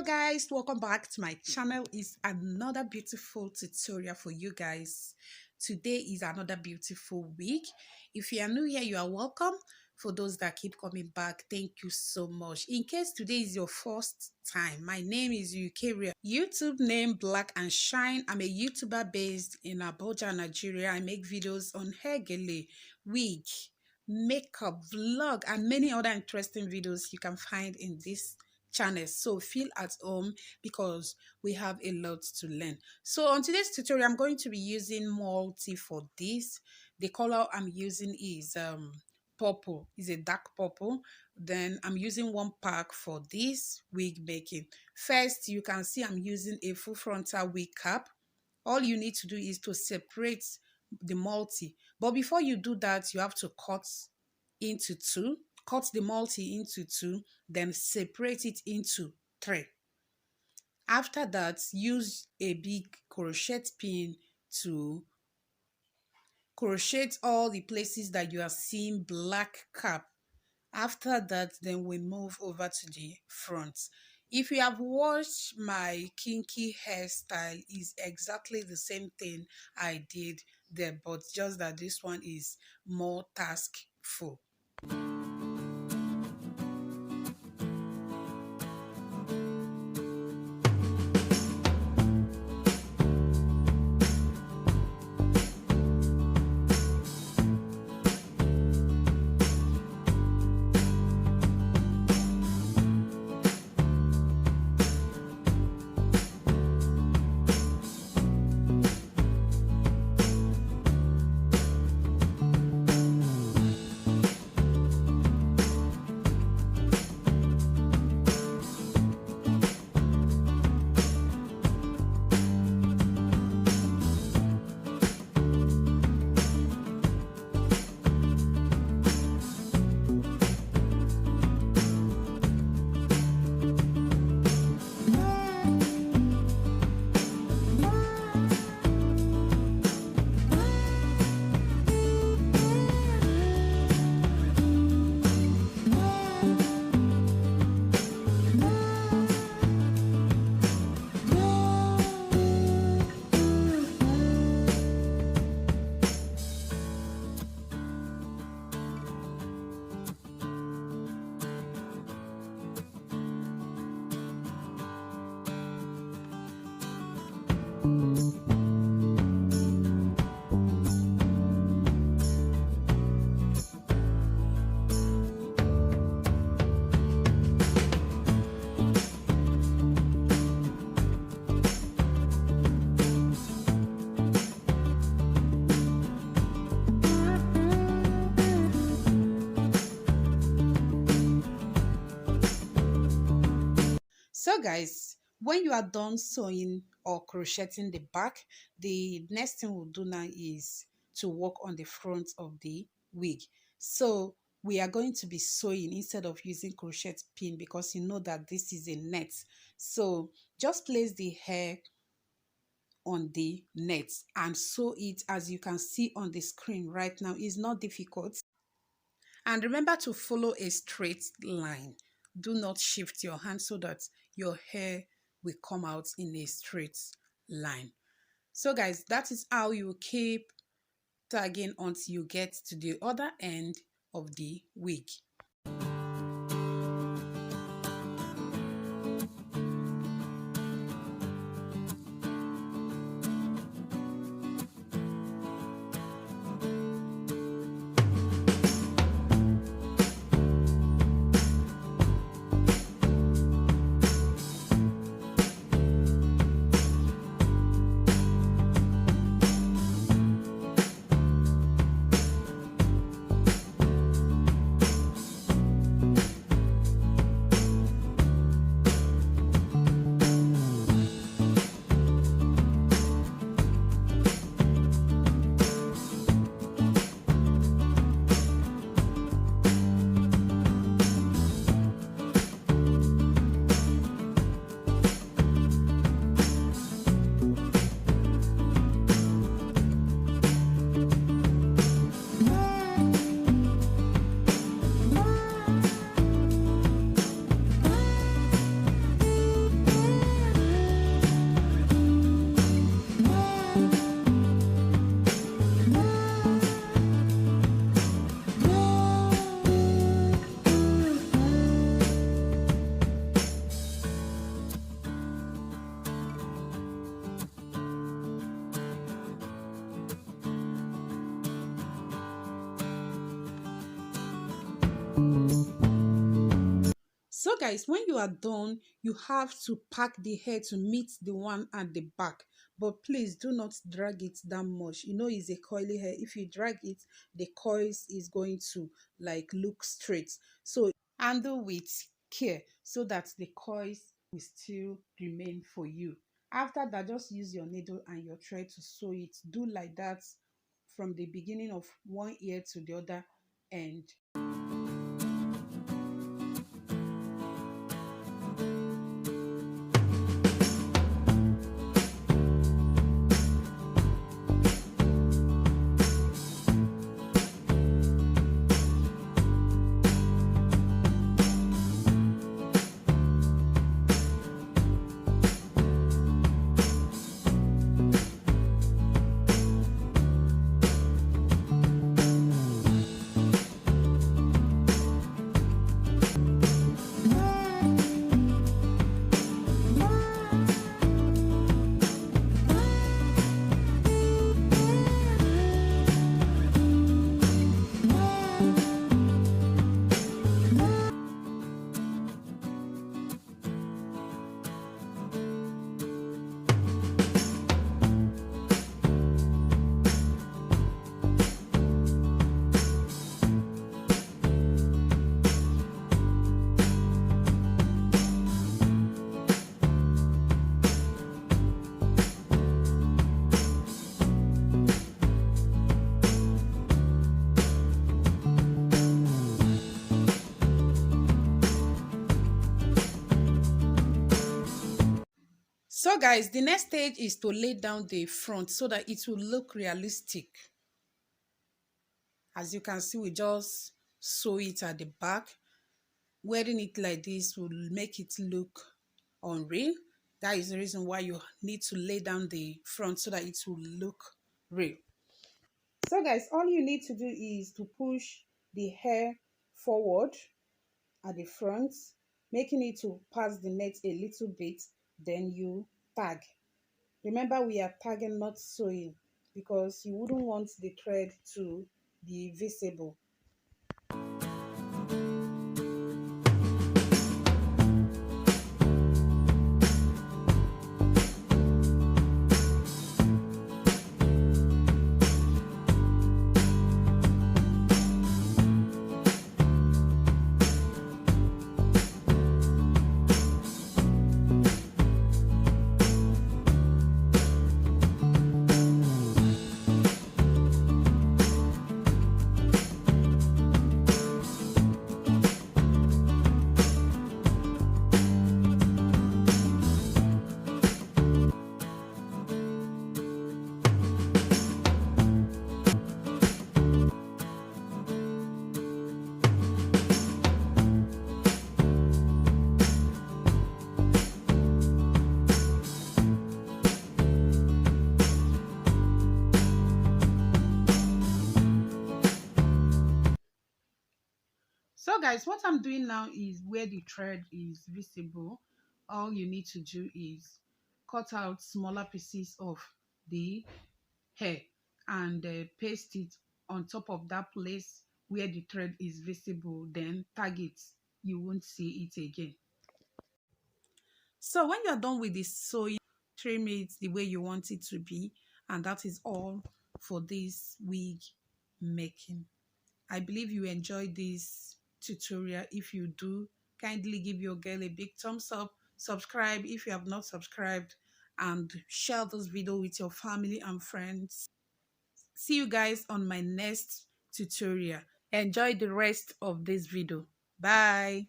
Guys, welcome back to my channel. Is another beautiful tutorial for you guys. Today is another beautiful week. If you are new here, you are welcome. For those that keep coming back, thank you so much. In case today is your first time, my name is Eukaria. YouTube name Black and Shine. I'm a YouTuber based in Abuja, Nigeria. I make videos on hair gele, wig, makeup, vlog, and many other interesting videos you can find in this channel. So feel at home because we have a lot to learn. So on today's tutorial, I'm going to be using multi for this. The color I'm using is purple, is a dark purple. Then I'm using one pack for this wig making. First, you can see I'm using a full frontal wig cap. All you need to do is to separate the multi, but before you do that, you have to cut into two. Cut the multi into two, then separate it into three. After that, use a big crochet pin to crochet all the places that you are seeing black cap. After that, then we move over to the front. If you have watched my kinky hairstyle, is exactly the same thing I did there, but just that this one is more taskful. So guys, when you are done sewing or crocheting the back, the next thing we'll do now is to work on the front of the wig. So we are going to be sewing instead of using crochet pin because you know that this is a net. So just place the hair on the net and sew it. As you can see on the screen right now, it's not difficult. And remember to follow a straight line. Do not shift your hand so that your hair will come out in a straight line. So guys, that is how you keep tagging until you get to the other end of the wig. So guys, when you are done, you have to pack the hair to meet the one at the back. But please do not drag it that much. You know it's a coily hair. If you drag it, the coils is going to like look straight. So handle with care so that the coils will still remain for you. After that, just use your needle and your thread to sew it. Do like that from the beginning of one ear to the other end. So guys, the next stage is to lay down the front so that it will look realistic. As you can see, we just sew it at the back. Wearing it like this will make it look unreal. That is the reason why you need to lay down the front so that it will look real. So guys, all you need to do is to push the hair forward at the front, making it to pass the net a little bit. Then you tag. Remember, we are tagging, not sewing, because you wouldn't want the thread to be visible. So guys, what I'm doing now is where the thread is visible. All you need to do is cut out smaller pieces of the hair and paste it on top of that place where the thread is visible. Then tag it. You won't see it again. So when you're done with the sewing, trim it the way you want it to be, and that is all for this wig making. I believe you enjoyed this tutorial. If you do, kindly give your girl a big thumbs up, subscribe if you have not subscribed, and share this video with your family and friends. See you guys on my next tutorial. Enjoy the rest of this video. Bye.